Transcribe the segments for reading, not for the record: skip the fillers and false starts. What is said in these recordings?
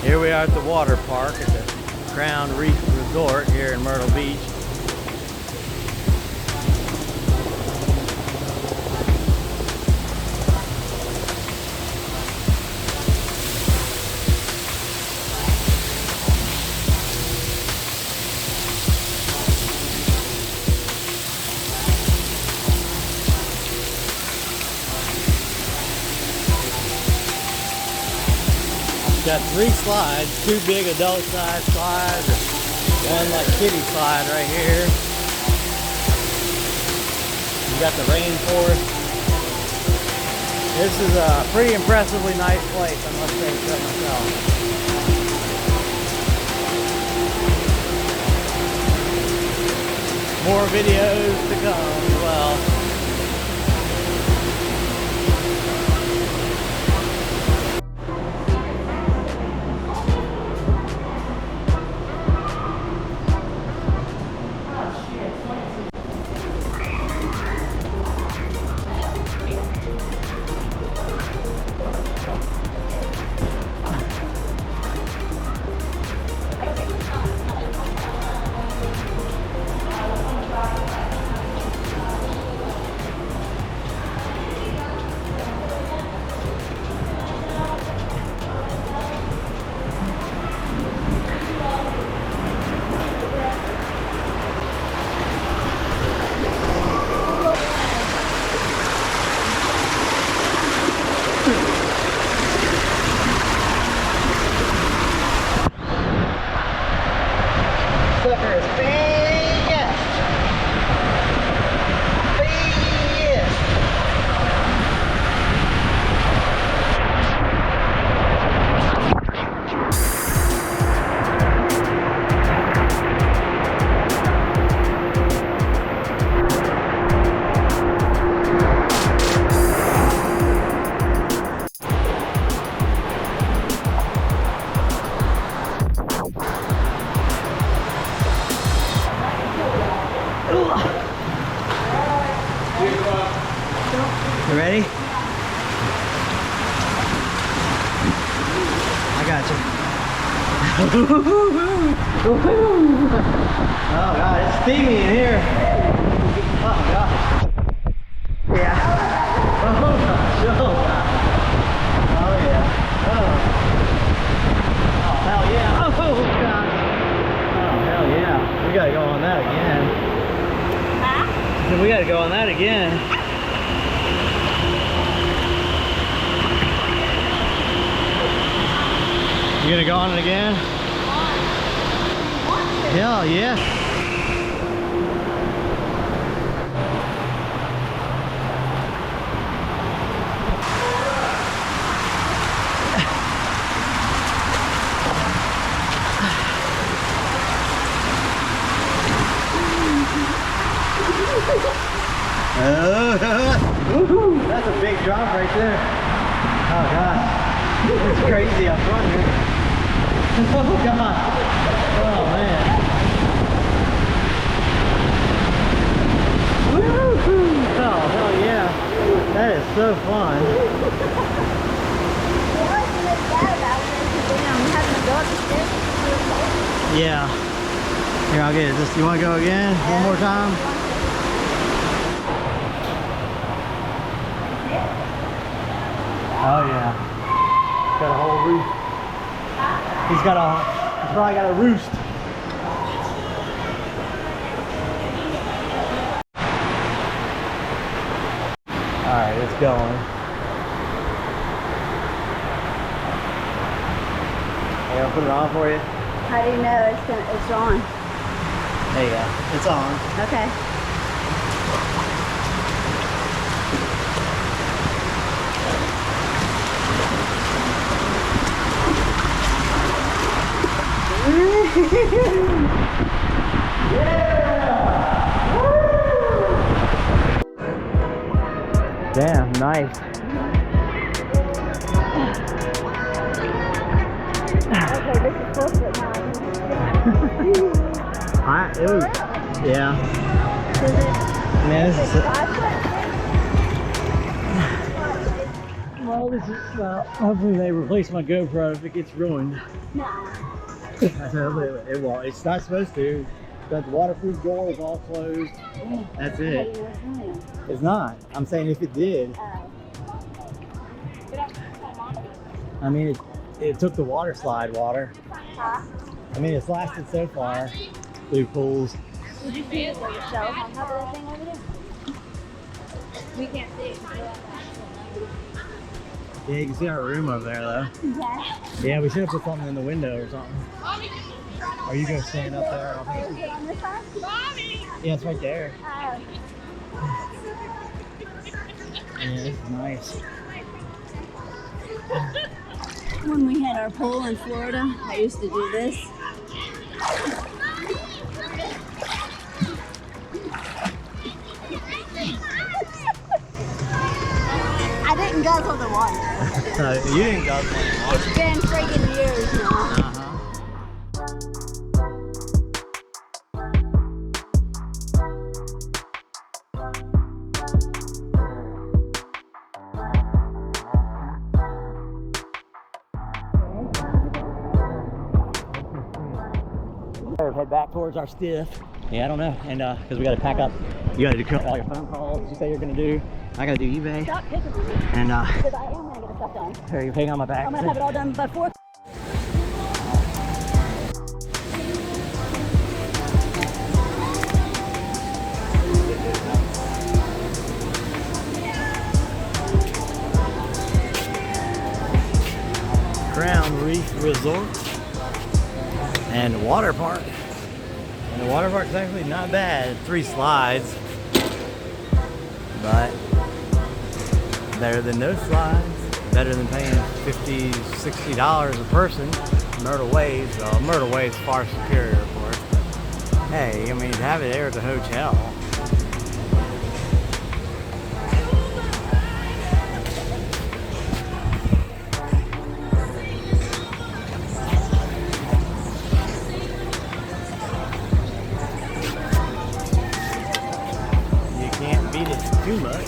Here we are at the water park at the Crown Reef Resort here in Myrtle Beach. Got 3 slides, 2 big adult size slides, and 1 like kiddie slide right here. You got the rainforest. This is a pretty impressively nice place, I must say so myself. More videos to come as well. You ready? I got you. Oh God, it's steamy in here. Oh God. Yeah. Oh gosh, oh God. Oh yeah. Oh. Oh hell yeah. Oh God. Oh hell yeah. We gotta go on that again. Huh? We gotta go on that again. You gonna go on it again? Hell yeah. That's a big drop right there. Oh gosh. It's crazy up front here. Oh God. Oh man. Woo-hoo. Oh hell yeah. That is so fun. Yeah. Here, I'll get it. You want to go again? One more time? Oh yeah. Got a whole roof. He's probably got a roost. Alright, it's going. Hey, I'll put it on for you. How do you know it's on? There you go. It's on. Okay. Damn, nice. Okay, this is perfect now. It was, yeah. Man, this is Well, this is, hopefully they replace my GoPro if it gets ruined. Nah. It won't. It's not supposed to. But the waterproof door is all closed. That's it. It's not. I'm saying if it did. I mean, it took the water slide water. Huh? I mean, it's lasted so far through pools. Did you see it with the shelf on top of that thing over there? We can't see it. Yeah, you can see our room over there, though. Yeah. Yeah, we should have put something in the window or something. Are you going to stand up there? Is it on this side? Yeah, it's right there. Oh. Yeah, this is nice. When we had our pool in Florida, I used to do this. I didn't guzzle the water. You didn't guzzle the water. It's been friggin' years now. Head back towards our stiff. Yeah, I don't know. And because we got to pack up. You got to do all your phone calls you say you're going to do. I got to do eBay. Stop picking me. And Because I am going to get stuff done. here, you're paying on my back. I'm going to have it all done by 4. Crown Reef Resort and water park. And the water park's actually not bad. 3 slides, but better than no slides. Better than paying $50, $60 a person. Myrtle Waves, well, Myrtle Waves far superior, of course. But hey, I mean, have it there at the hotel. Too much.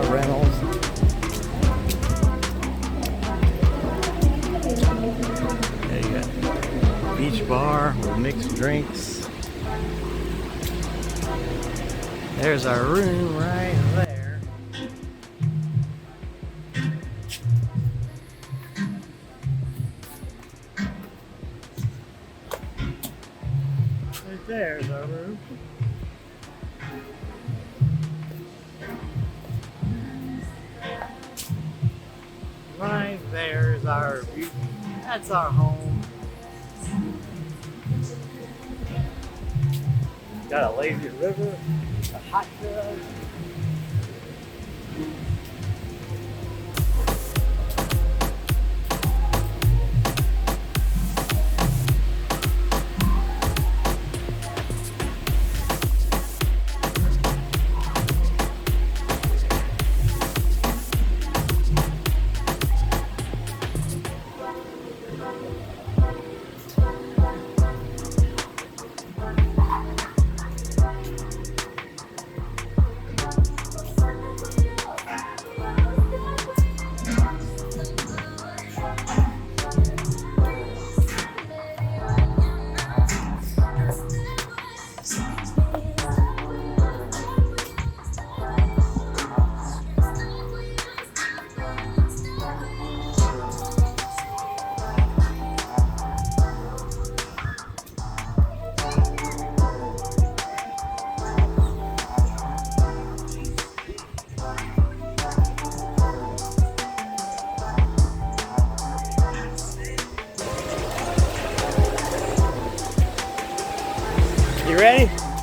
Reynolds. There you go. Beach bar with mixed drinks. There's our room right there. Right there's our room. Right there's our view. That's our home. Got a lazy river, a hot tub. You ready?